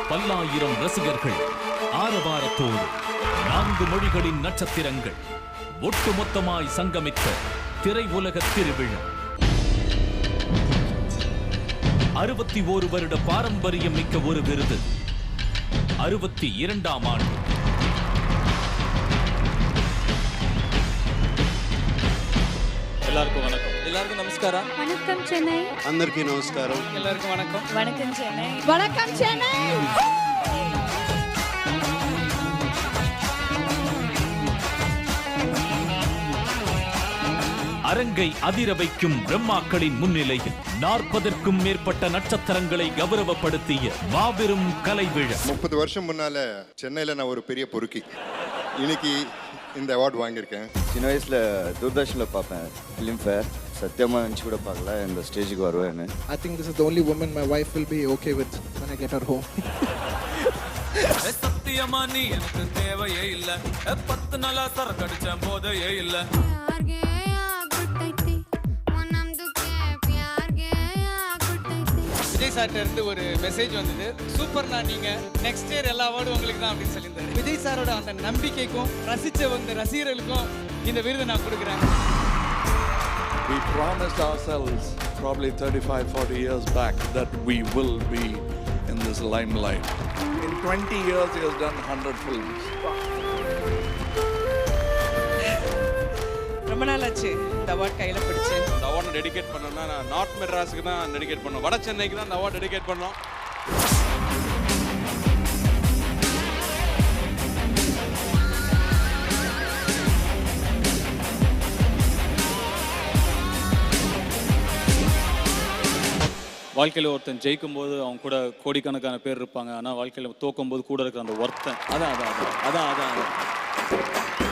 பல்லாயிரம் ரசிகர்கள் ஆரவாரத்தோடு 4 மொழிகளின் நட்சத்திரங்கள் ஒட்டுமொத்தமாய் சங்கமித்த திரையுலக திருவிழா. 61 வருட பாரம்பரியம் மிக்க ஒரு விருது. 62ஆம் ஆண்டு. எல்லாருக்கும் வணக்கம். எல்லாருக்கும் நமஸ்காரம். வணக்கம் சென்னை. అందరికీ నమస్కారం. எல்லாருக்கும் வணக்கம். வணக்கம் சென்னை. வணக்கம் சென்னை. அரங்கை அதிர வைக்கும் பிரம்மாக்களின் முன்னிலையில் 40க்கும் மேற்பட்ட நட்சத்திரங்களை கௌரவப்படுத்திய மாபெரும் கலை விழா. 30 வருஷம் முன்னால சென்னையில நான் ஒரு பெரிய பொறுக்கி. இன்னைக்கு இந்த அவார்டு வாங்கியிருக்கேன். சின்ன வயசுல தூர்தர்ஷன்ல பார்ப்பேன் ஃபிலிம் ஃபேர். சத்தியமா நினச்சி கூட பார்க்கல இந்த ஸ்டேஜுக்கு வருவேன்னு. I think this is the only woman my wife will be okay with when I get her home. சத்தியமா நீ எனக்கு தேவையே இல்ல. 10 நாளா சரக்கடிச்ச போதையே இல்ல. விஜய் சார்ட்ட இருந்து ஒரு மெசேஜ் வந்தது. சூப்பர்னா நீங்க நெக்ஸ்ட் இயர் எல்லா அவார்டும் உங்களுக்கு தான் அப்படின்னு சொல்லியிருந்தாரு. விஜய் சாரோட அந்த நம்பிக்கைக்கும் ரசிச்சவங்க ரசிகர்களுக்கும் இந்த விருதை நான் கொடுக்குறேன். We promised ourselves probably 35-40 years back that we will be in this limelight. In 20 years he has done 100 films. ரொம்ப நாள் ஆச்சு இந்த அவார்ட் கையில் பிடிச்சு. இந்த அவார்டை டெடிகேட் பண்ணோம்னா நான் நார்த் மெட்ராஸுக்கு தான் டெடிகேட் பண்ணோம். வட சென்னைக்கு தான் இந்த அவார்டு டெடிகேட் பண்ணோம். வாழ்க்கையில் ஒருத்தன் ஜெயிக்கும் போது அவங்க கூட கோடிக்கணக்கான பேர் இருப்பாங்க. ஆனால் வாழ்க்கையில் தோக்கும் போது கூட இருக்கிற அந்த ஒருத்தன் அதான் அதான் அதான் அதான் அதான்